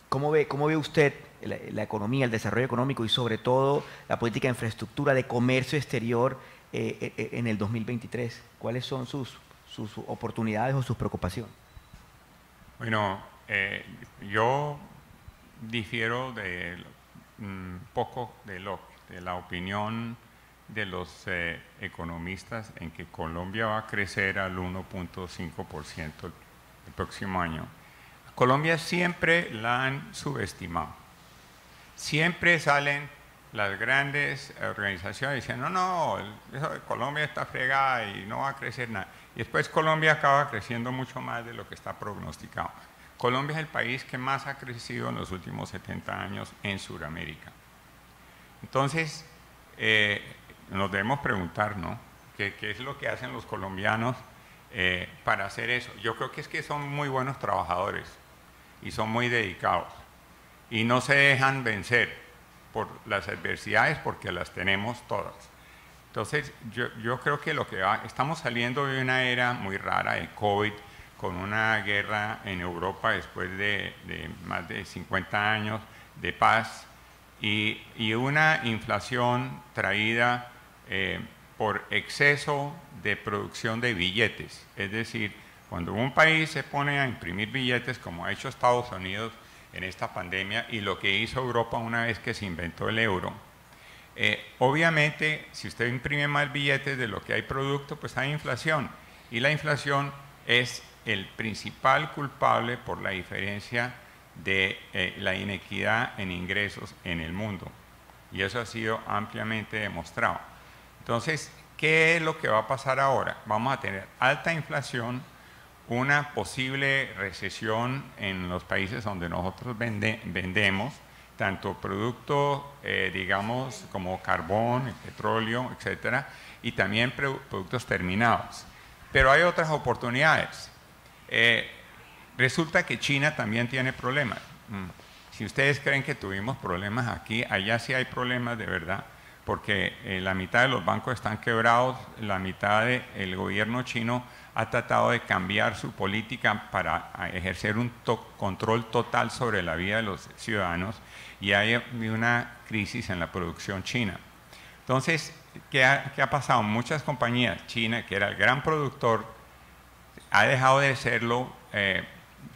¿Cómo ve usted la economía, el desarrollo económico y sobre todo la política de infraestructura de comercio exterior en el 2023? ¿Cuáles son sus oportunidades o sus preocupaciones? Bueno, yo difiero poco de la opinión de los economistas en que Colombia va a crecer al 1.5% el próximo año. Colombia siempre la han subestimado. Siempre salen las grandes organizaciones diciendo, no, eso de Colombia está fregada y no va a crecer nada. Y después Colombia acaba creciendo mucho más de lo que está prognosticado. Colombia es el país que más ha crecido en los últimos 70 años en Sudamérica. Entonces, nos debemos preguntar, ¿no? ¿Qué es lo que hacen los colombianos para hacer eso? Yo creo que es que son muy buenos trabajadores y son muy dedicados y no se dejan vencer por las adversidades porque las tenemos todas. Entonces, yo creo que estamos saliendo de una era muy rara de COVID, con una guerra en Europa después de más de 50 años de paz y una inflación traída por exceso de producción de billetes. Es decir, cuando un país se pone a imprimir billetes, como ha hecho Estados Unidos en esta pandemia y lo que hizo Europa una vez que se inventó el euro, obviamente, si usted imprime más billetes de lo que hay producto, pues hay inflación. Y la inflación es el principal culpable por la diferencia de la inequidad en ingresos en el mundo. Y eso ha sido ampliamente demostrado. Entonces, ¿qué es lo que va a pasar ahora? Vamos a tener alta inflación, una posible recesión en los países donde nosotros vendemos, tanto productos, digamos, como carbón, petróleo, etcétera, y también productos terminados. Pero hay otras oportunidades. Resulta que China también tiene problemas. Si ustedes creen que tuvimos problemas aquí, allá sí hay problemas de verdad, porque la mitad de los bancos están quebrados, la mitad del gobierno chino ha tratado de cambiar su política para ejercer un control total sobre la vida de los ciudadanos y hay una crisis en la producción china. Entonces, ¿qué ha pasado? Muchas compañías, China, que era el gran productor, ha dejado de serlo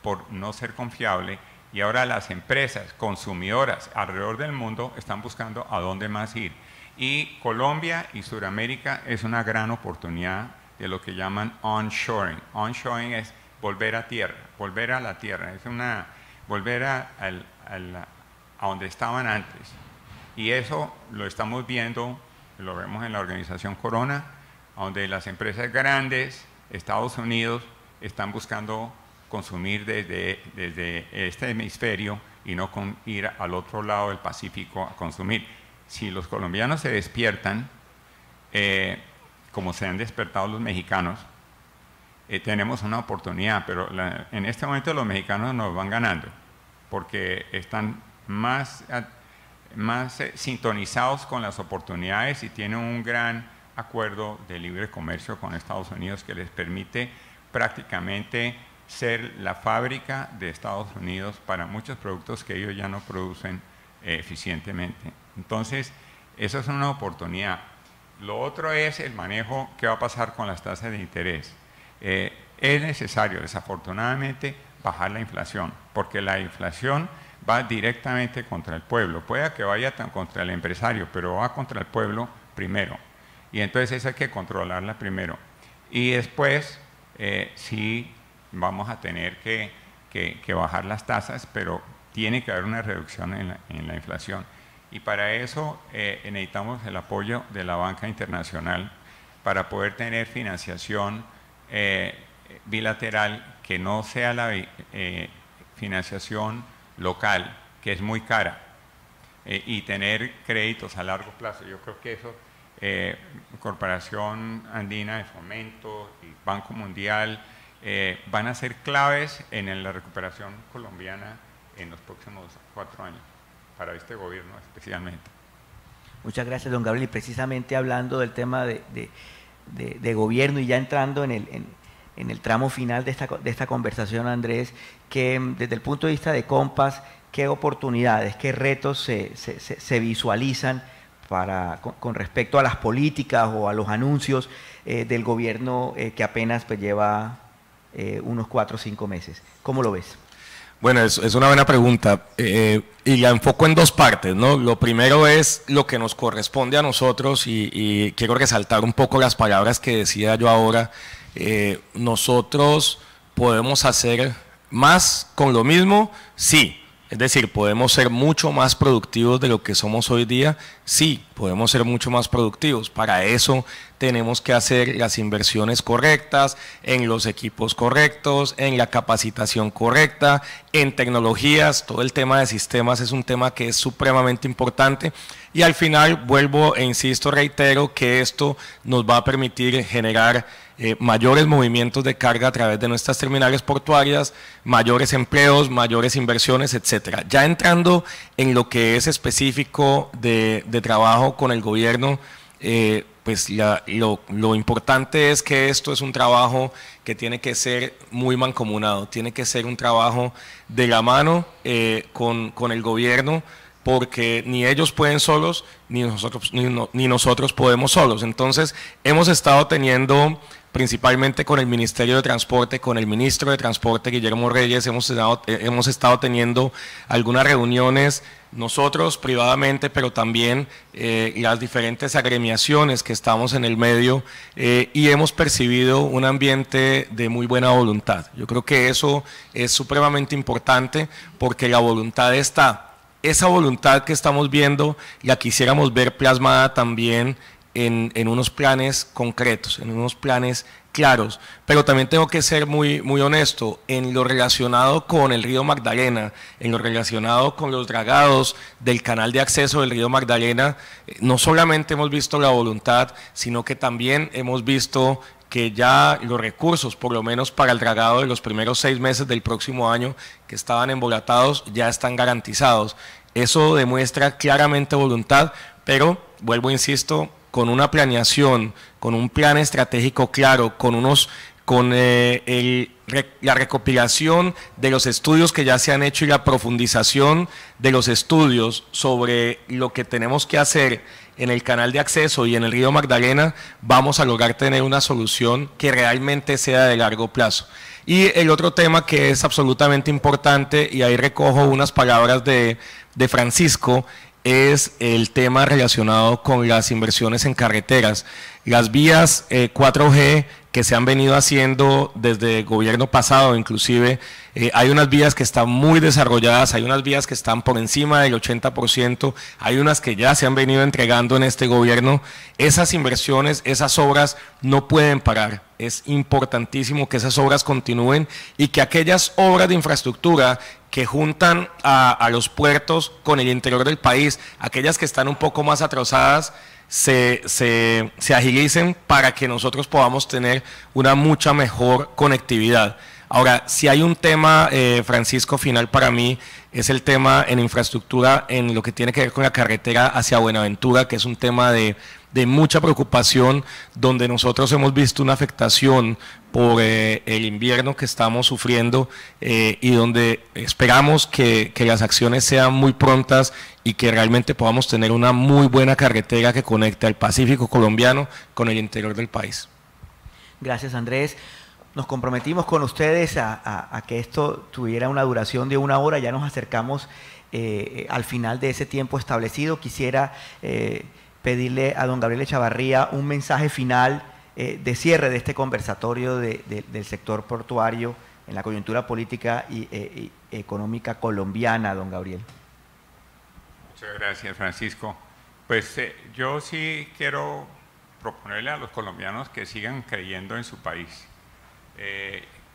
por no ser confiable y ahora las empresas consumidoras alrededor del mundo están buscando a dónde más ir. Y Colombia y Sudamérica es una gran oportunidad de lo que llaman onshoring. Onshoring es volver a tierra, volver a la tierra, es volver a donde estaban antes. Y eso lo estamos viendo, lo vemos en la organización Corona, donde las empresas grandes, Estados Unidos, están buscando consumir desde este hemisferio y no ir al otro lado del Pacífico a consumir. Si los colombianos se despiertan, como se han despertado los mexicanos, tenemos una oportunidad, pero en este momento los mexicanos nos van ganando, porque están más sintonizados con las oportunidades y tienen un gran acuerdo de libre comercio con Estados Unidos que les permite prácticamente ser la fábrica de Estados Unidos para muchos productos que ellos ya no producen eficientemente. Entonces, eso es una oportunidad. Lo otro es el manejo, qué va a pasar con las tasas de interés. Es necesario, desafortunadamente, bajar la inflación, porque la inflación va directamente contra el pueblo. Puede que vaya contra el empresario, pero va contra el pueblo primero. Y entonces eso hay que controlarla primero. Y después, sí, vamos a tener que bajar las tasas, pero tiene que haber una reducción en la inflación. Y para eso necesitamos el apoyo de la banca internacional para poder tener financiación bilateral que no sea la financiación local, que es muy cara, y tener créditos a largo plazo. Yo creo que eso, Corporación Andina de Fomento y Banco Mundial van a ser claves en la recuperación colombiana en los próximos 4 años, para este gobierno especialmente. Muchas gracias, don Gabriel. Y precisamente hablando del tema de gobierno y ya entrando en el tramo final de esta conversación, Andrés, que desde el punto de vista de Compass, ¿qué oportunidades, qué retos se visualizan con respecto a las políticas o a los anuncios del gobierno que apenas pues, lleva unos 4 o 5 meses? ¿Cómo lo ves? Bueno, es una buena pregunta y la enfoco en 2 partes, ¿no? Lo primero es lo que nos corresponde a nosotros y quiero resaltar un poco las palabras que decía yo ahora. Nosotros podemos hacer más con lo mismo, sí. Es decir, podemos ser mucho más productivos de lo que somos hoy día. Sí, podemos ser mucho más productivos. Para eso tenemos que hacer las inversiones correctas, en los equipos correctos, en la capacitación correcta, en tecnologías. Todo el tema de sistemas es un tema que es supremamente importante. Y al final vuelvo e insisto, reitero que esto nos va a permitir generar mayores movimientos de carga a través de nuestras terminales portuarias, mayores empleos, mayores inversiones, etcétera. Ya entrando en lo que es específico de trabajo con el gobierno, pues lo importante es que esto es un trabajo que tiene que ser muy mancomunado, tiene que ser un trabajo de la mano con el gobierno, porque ni ellos pueden solos, ni nosotros podemos solos. Entonces, hemos estado teniendo, principalmente con el Ministerio de Transporte, con el Ministro de Transporte, Guillermo Reyes, hemos estado teniendo algunas reuniones nosotros privadamente, pero también las diferentes agremiaciones que estamos en el medio y hemos percibido un ambiente de muy buena voluntad. Yo creo que eso es supremamente importante porque la voluntad está. Esa voluntad que estamos viendo la quisiéramos ver plasmada también en unos planes concretos, en unos planes claros, pero también tengo que ser muy honesto, en lo relacionado con el río Magdalena, en lo relacionado con los dragados del canal de acceso del río Magdalena, no solamente hemos visto la voluntad, sino que también hemos visto que ya los recursos, por lo menos para el dragado de los primeros 6 meses del próximo año que estaban embolatados, ya están garantizados. Eso demuestra claramente voluntad, pero, vuelvo, insisto, con una planeación, con un plan estratégico claro, con la recopilación de los estudios que ya se han hecho y la profundización de los estudios sobre lo que tenemos que hacer en el canal de acceso y en el río Magdalena, vamos a lograr tener una solución que realmente sea de largo plazo. Y el otro tema que es absolutamente importante, y ahí recojo unas palabras de Francisco, es el tema relacionado con las inversiones en carreteras. Las vías 4G que se han venido haciendo desde el gobierno pasado, inclusive hay unas vías que están muy desarrolladas, hay unas vías que están por encima del 80%, hay unas que ya se han venido entregando en este gobierno. Esas inversiones, esas obras no pueden parar. Es importantísimo que esas obras continúen y que aquellas obras de infraestructura que juntan a los puertos con el interior del país, aquellas que están un poco más atrasadas, se agilicen para que nosotros podamos tener una mucha mejor conectividad. Ahora, si hay un tema, Francisco, final para mí, es el tema en infraestructura, en lo que tiene que ver con la carretera hacia Buenaventura, que es un tema de mucha preocupación, donde nosotros hemos visto una afectación por el invierno que estamos sufriendo y donde esperamos que las acciones sean muy prontas y que realmente podamos tener una muy buena carretera que conecte al Pacífico colombiano con el interior del país. Gracias, Andrés. Nos comprometimos con ustedes a que esto tuviera una duración de 1 hora, ya nos acercamos al final de ese tiempo establecido. Quisiera pedirle a don Gabriel Echavarría un mensaje final de cierre de este conversatorio del sector portuario en la coyuntura política y económica colombiana, don Gabriel. Muchas gracias, Francisco. Pues yo sí quiero proponerle a los colombianos que sigan creyendo en su país.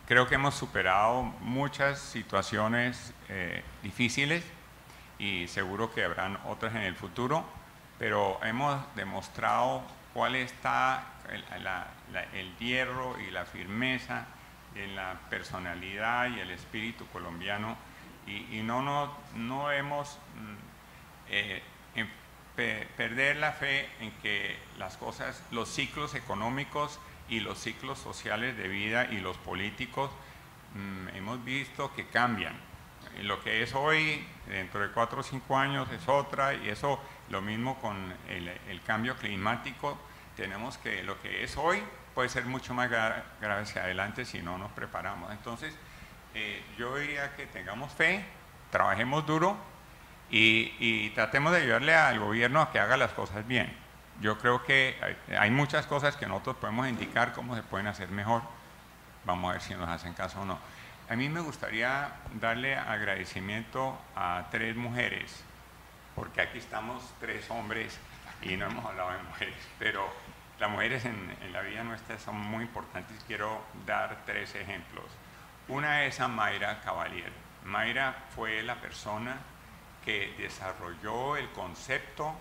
Creo que hemos superado muchas situaciones difíciles y seguro que habrán otras en el futuro, pero hemos demostrado cuál está el hierro y la firmeza en la personalidad y el espíritu colombiano, y no debemos perder la fe en que las cosas, los ciclos económicos y los ciclos sociales de vida y los políticos hemos visto que cambian. Lo que es hoy, dentro de 4 o 5 años es otra, y eso lo mismo con el cambio climático. Tenemos que lo que es hoy puede ser mucho más grave hacia adelante si no nos preparamos. Entonces, yo diría que tengamos fe, trabajemos duro y tratemos de ayudarle al gobierno a que haga las cosas bien. Yo creo que hay muchas cosas que nosotros podemos indicar cómo se pueden hacer mejor. Vamos a ver si nos hacen caso o no. A mí me gustaría darle agradecimiento a 3 mujeres, porque aquí estamos 3 hombres y no hemos hablado de mujeres, pero las mujeres en la vida nuestra son muy importantes. Quiero dar 3 ejemplos. Una es a Mayra Cavalier. Mayra fue la persona que desarrolló el concepto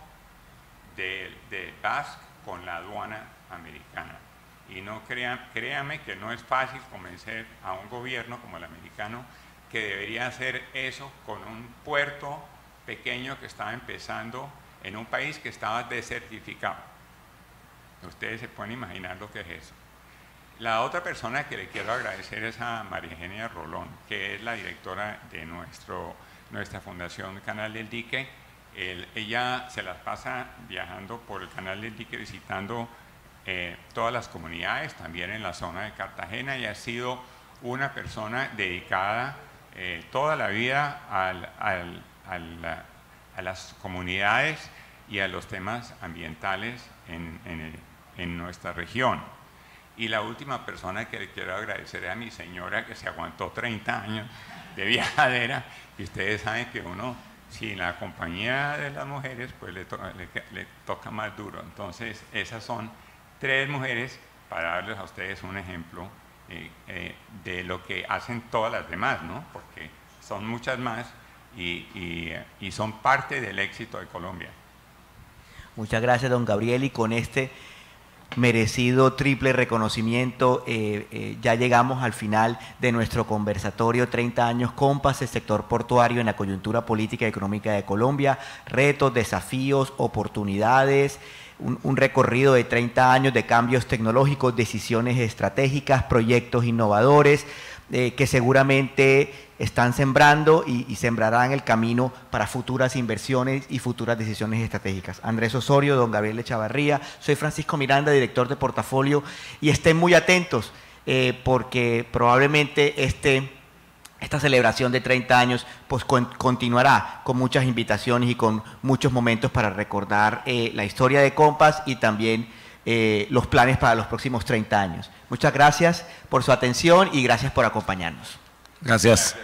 de BASC con la aduana americana. Y no créame que no es fácil convencer a un gobierno como el americano que debería hacer eso con un puerto pequeño que estaba empezando en un país que estaba desertificado. Ustedes se pueden imaginar lo que es eso. La otra persona que le quiero agradecer es a María Eugenia Rolón, que es la directora de nuestra fundación Canal del Dique. Ella se las pasa viajando por el Canal del Dique, visitando todas las comunidades, también en la zona de Cartagena, y ha sido una persona dedicada toda la vida a las comunidades y a los temas ambientales en nuestra región. Y la última persona que le quiero agradecer es a mi señora, que se aguantó 30 años de viajadera, y ustedes saben que uno, sin la compañía de las mujeres, pues le toca más duro. Entonces, esas son 3 mujeres para darles a ustedes un ejemplo de lo que hacen todas las demás, ¿no? Porque son muchas más y son parte del éxito de Colombia. Muchas gracias, don Gabriel, y con este merecido triple reconocimiento ya llegamos al final de nuestro conversatorio 30 años Compass, el sector portuario en la coyuntura política y económica de Colombia, retos, desafíos, oportunidades, un recorrido de 30 años de cambios tecnológicos, decisiones estratégicas, proyectos innovadores que seguramente están sembrando y sembrarán el camino para futuras inversiones y futuras decisiones estratégicas. Andrés Osorio, don Gabriel Echavarría, soy Francisco Miranda, director de Portafolio, y estén muy atentos porque probablemente esta celebración de 30 años pues continuará con muchas invitaciones y con muchos momentos para recordar la historia de Compass y también los planes para los próximos 30 años. Muchas gracias por su atención y gracias por acompañarnos. Gracias.